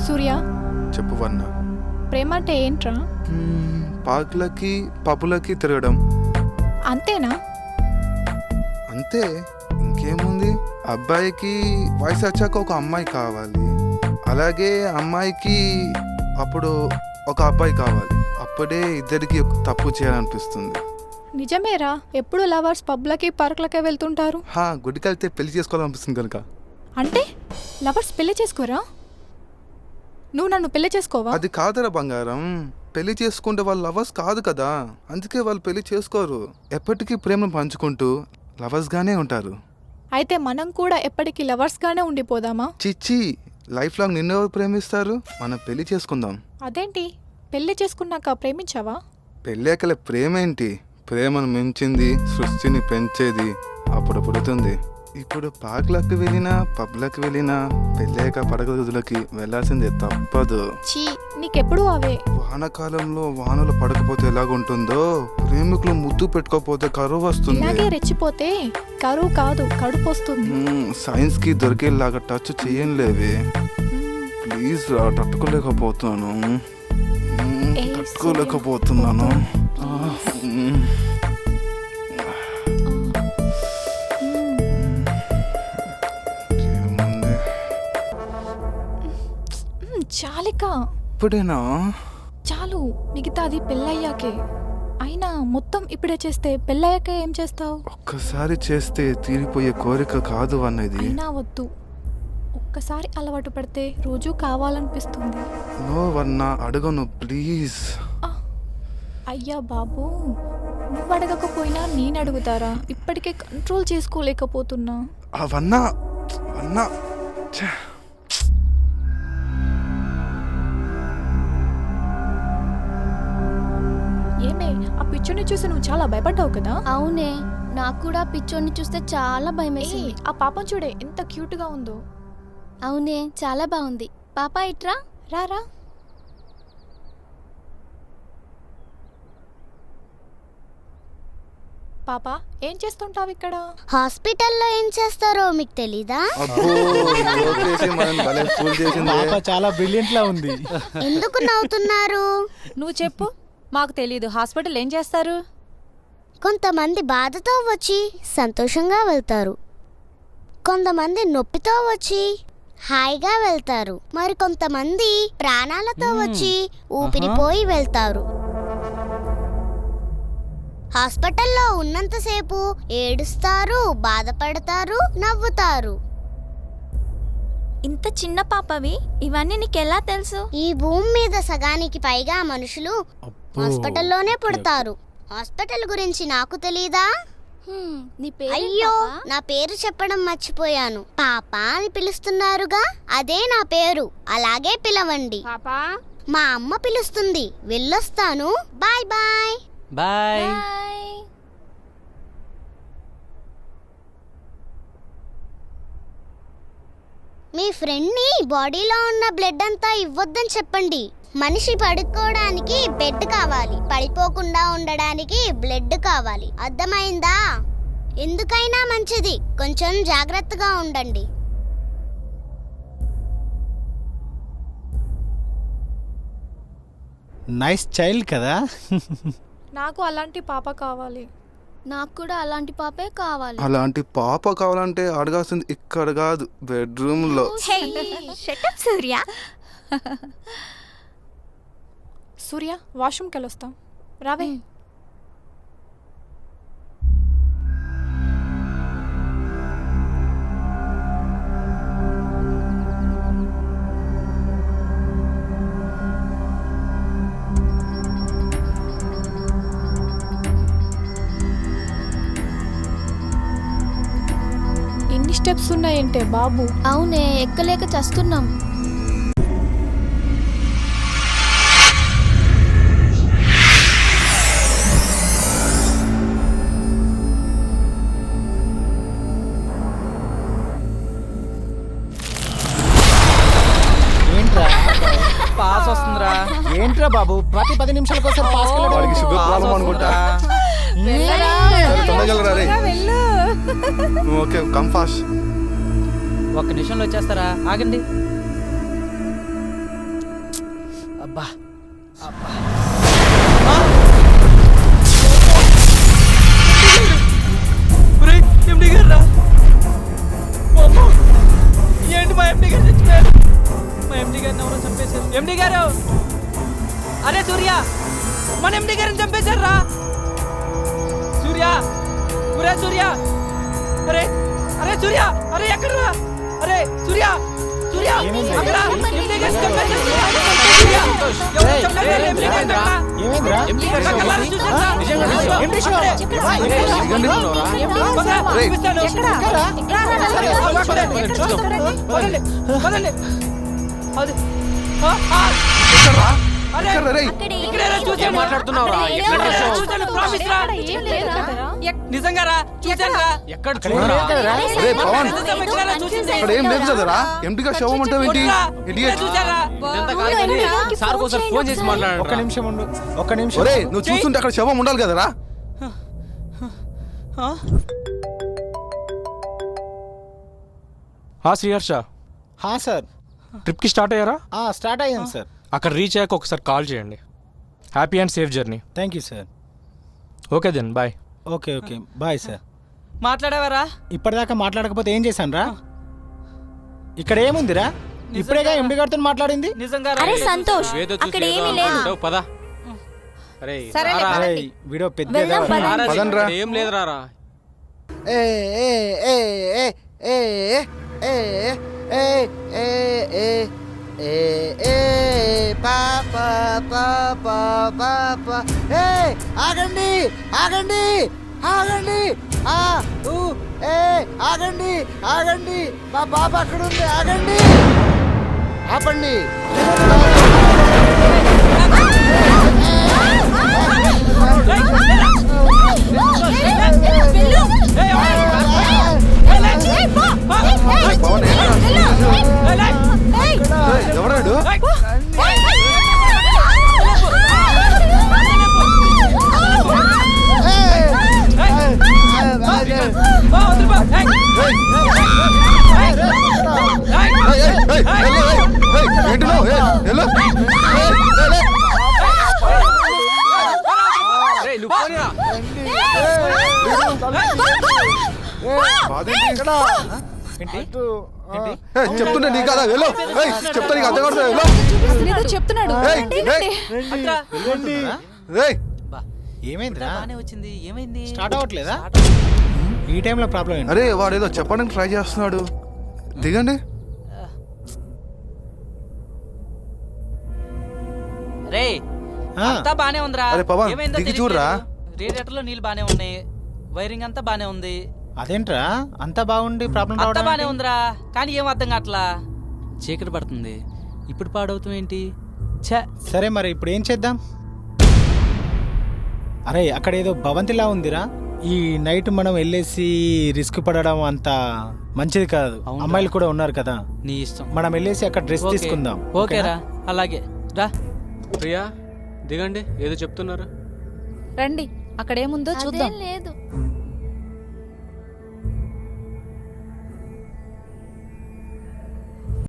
సూర్య, చెప్పు వన్న. ప్రేమ అంటే ఏంట్రా? పార్కులకి పబ్బులకి తిరగడం. అంతేనా? అంతే, ఇంకేముంది. అబ్బాయికి వయసు వచ్చాక ఒక అమ్మాయి కావాలి, అలాగే అమ్మాయికి అప్పుడు ఒక అబ్బాయి కావాలి. అప్పుడే ఇద్దరికి తప్పు చేయాలనిపిస్తుంది. నిజమేరా, ఎప్పుడు లవర్స్ పబ్లకి పార్కులకే వెళ్తుంటారు. గుడికెళ్తే పెళ్లి చేసుకోవాలనిపిస్తుంది కనుక. అంటే లవర్స్ పెళ్లి చేసుకోరా? నువ్వు నన్ను పెళ్లి చేసుకోవా? అది కాదరా బంగారం, పెళ్లి చేసుకుంటే వాళ్ళు లవర్స్ కాదు కదా, అందుకే వాళ్ళు పెళ్లి చేసుకోరు. ఎప్పటికీ ప్రేమను పంచుకుంటూ లవర్స్ గానే ఉంటారు. అయితే మనం కూడా ఎప్పటికీ లవర్స్ గానే ఉండిపోదామా? చిచ్చి, లైఫ్ లాంగ్ నిన్నెవరు ప్రేమిస్తారు? మనం పెళ్లి చేసుకుందాం. అదేంటి, పెళ్లి చేసుకున్నాక ప్రేమించావా? పెళ్ళాకల ప్రేమేంటి? ప్రేమను మించింది సృష్టిని పెంచేది అప్పుడు పుడుతుంది. ఇప్పుడు పార్కులకు వెళ్ళినా పబ్లకు వెళ్ళినా పెళ్ళాక పడక గదులకి వెళ్లాల్సిందే, తప్పదు. చీ, నీకెప్పుడు అవే. వానకాలంలో వానలు పడకపోతే ఎలాగుంటుందో, ప్రేమికులు ముద్దు పెట్టుకోకపోతే కరువు వస్తుంది. ఇలాగే రెచ్చిపోతే కరువు కాదు, కడుపు వస్తుంది. సైన్స్ కి దొరికేలాగా టచ్ చేయలేవే. ప్లీజ్ రా, తట్టుకోలేకపోతున్నాను. తట్టుకోలేకపోతున్నాను. చాలిక, ఇప్పుడేనా? చాలు, మిగతాది పెళ్ళయ్యాకే. అయినా మొత్తం ఇప్పుడే చేస్తే పెళ్ళయ్యాక ఏం చేస్తావు? ఒక్కసారి చేస్తే తీరిపోయే కోరిక కాదు అన్నది. అయినా వద్దు, ఒక్కసారి అలవాటు పడితే రోజు కావాలనిపిస్తుంది. నో వన్నా, అడగను ప్లీజ్. అయ్యా బాబు, నువ్వు అడగకపోయినా నేను అడుగుతారా? ఇప్పటికే కంట్రోల్ చేసుకోలేకపోతున్నా. అవన్నా వన్నా, ఏమే, ఆ పిచ్చోని చూసి నువ్వు చాలా భయపడ్డావు కదా? అవునే, నాకు కూడా పిచ్చోని చూస్తే చాలా భయమేసింది. ఆ పాపం చూడే ఎంత క్యూట్ గా ఉందో. అవునే, చాలా బాగుంది. పాపా ఇట్రా. రారా. పాప, ఏం చేస్తుంటావు ఇక్కడ? హాస్పిటల్లో ఏం చేస్తారో మీకు తెలీదా? పాప చాలా బ్రిలియంట్ లా ఉంది. ఎందుకు నవ్వుతున్నారు? నువ్వు చెప్పు, మాకు తెలీదు. హాస్పిటల్ ఏం చేస్తారు? కొంతమంది బాధతో వచ్చి సంతోషంగా వెళ్తారు, కొంతమంది నొప్పితో వచ్చి హాయిగా వెళ్తారు, మరి కొంతమంది ప్రాణాలతో వచ్చి ఊపిరిపోయి వెళ్తారు. హాస్పిటల్లో ఉన్నంతసేపు ఏడుస్తారు, బాధపడతారు, నవ్వుతారు. ఇంత చిన్న పాపవి, ఇవన్నీ నీకెలా తెలుసు? ఈ భూమి మీద సగానికి పైగా మనుషులు హాస్పిటల్లోనే పుడతారు. హాస్పిటల్ గురించి నాకు తెలీదా? అయ్యో, నా పేరు చెప్పడం మర్చిపోయాను. పాప అని పిలుస్తున్నారుగా, అదే నా పేరు, అలాగే పిలవండి. మా అమ్మ పిలుస్తుంది, వెళ్ళొస్తాను. Bye bye. బాయ్. మీ ఫ్రెండ్ని బాడీలో ఉన్న బ్లడ్ అంతా ఇవ్వొద్దని చెప్పండి. మనిషి పడుకోవడానికి బెడ్ కావాలి, పడిపోకుండా ఉండడానికి బ్లడ్ కావాలి. అర్థమైందా? ఎందుకైనా మంచిది, కొంచెం జాగ్రత్తగా ఉండండి. నైస్ చైల్డ్ కదా. నాకు అలాంటి పాప కావాలి. నాకు కూడా అలాంటి పాపే కావాలి. అలాంటి పాప కావాలంటే అడగాల్సింది ఇక్కడ కాదు, బెడ్రూమ్ లో. సూర్య, సూర్య, వాష్రూమ్కి వెళ్ళొస్తాం, రావే. ఎన్ని స్టెప్స్ ఉన్నాయంటే బాబు. అవునే, ఎక్కలేక చస్తున్నాం. ఏంట్రా పాస్ వస్తుందిరా. ఏంట్రా బాబు, ప్రతి 10 నిమిషాలకు ఒకసారి పాస్ వాడికి షుగర్ ప్రాబ్లం అనుకుంటా. Okay, come fast. ఒక్క నిమిషంలో వచ్చేస్తారా? ఆగండి. అబ్బా ఎండి గారు రా. అమ్మో, ఏంటి మా ఎండి గారు చచ్చిపోయారు? మా ఎండి గారిని ఎవరో చంపేశారు. ఎండి గారు, అరే సూర్య, మన ఎండి గారిని చంపేశారు రా. సూర్య, ఒరే సూర్య, అరే అరే సూర్య, అరే ఎక్కడ రా? అరే సూర్య, సూర్య అక్కడ ఎండి గారిని చంపేశారు. సూర్య, ఎవరో చంపేశారు ఎండి గారిని అక్కడ. ఏమైందిరా? ఎండి గారు కళ్ళారా చూశారా? ఎండి షో. నిజంగా రా, చూశాను రా. ఎక్కడ రే పవన్, ఇక్కడ ఏం లేదు కదరా? ఎంటిగా శవం అంటావు ఏంటి? ఇడియట్. చూశారా? సార్ కోసం ఫోన్ చేసి మాట్లాడండి. ఒక్క నిమిషం ఉండు, ఒక్క నిమిషం. ఒరే నువ్వు చూస్తుంటే అక్కడ శవం ఉండాలి కదరా? శ్రీహర్ష, హా సార్. ట్రిప్కి స్టార్ట్ అయ్యారా? స్టార్ట్ అయ్యాను సార్. అక్కడ రీచ్ అయ్యాక ఒకసారి కాల్ చేయండి. Happy and safe journey. Thank you sir. Okay then bye. Okay okay bye sir. మాట్లాడేవారా? ఇప్పటిదాకా మాట్లాడకపోతే ఏం చేశాను రా? ఇక్కడ ఏముందిరా? ఇప్పుడేగా ఎండి గారితో మాట్లాడింది. నిజంగా అరే సంతోష్, అక్కడ ఏమీ లేదు. పదా. అరే సరేలే, రారా. పదండి. ఏయ్, వీడియో పెద్ద వెళ్దాం, పదండి. రారా, పదండ్రా. ఇక్కడ ఏం లేదు రారా. ఏ ఏ ఏ ఏ ఏ ఏ ఏ ఏ ఏ ఏ ఏ పాప పాప పాప. ఏ ఆగండి ఆగండి ఆగండి. ఏ ఆగండి ఆగండి, మా పాప అక్కడ ఉంది, ఆగండి ఆపండి. పవన్ ఎవరాడు? ఏంటి నువ్వు? వెళ్ళు. రేయ్, నువ్వు పోనీరా. చెప్తుంటే నీ కదా, వెళ్ళు. చెప్తా నీకు అర్థం కాదు, వెళ్ళు. ఏదో చెప్తున్నాడు. ఏయ్, ఏయ్, ఏయ్. ఏమైందిరా? బానే వచ్చింది. ఏమైంది? స్టార్ట్ అవ్వట్లేదా? ఈ టైంలో ప్రాబ్లం ఏంటి? అరే వాడు ఏదో చెప్పడానికి ట్రై చేస్తున్నాడు. దిగండి. రే, ఆ, అంతా బానే ఉందిరా. అరే పవన్, ఏమైందో దిగి తెలియట్లేదు. చూడురా. రేడియేటర్ లో నీళ్ళు బానే ఉన్నాయి, వైరింగ్ అంతా బానే ఉంది, అదేంట్రా అంతా బాగుండి ప్రాబ్లం అంతా బానే రావడం? ఉందిరా. కానీ ఏం అర్థం కావట్లా. చీకటి పడుతుంది, ఇప్పుడు పాడవుతాం ఏంటి? ఛే, సరే మరి ఇప్పుడు ఏం చేద్దాం? అరే అక్కడ ఏదో భవంతిలా ఉందిరా. ఈ నైట్ మనం వెళ్ళేసి రిస్క్ పడడం అంత మంచిది కాదు. అవునురా. అమ్మాయిలు కూడా ఉన్నారు కదా, నీ ఇష్టం. మనం వెళ్ళేసి అక్కడ డ్రెస్ ఓకే. తీసుకుందాం. ఓకేరా, అలాగే రా. ప్రియా దిగండి, ఏదో చెప్తున్నారు. రండి, అక్కడేముందో చూద్దాం. లేదు.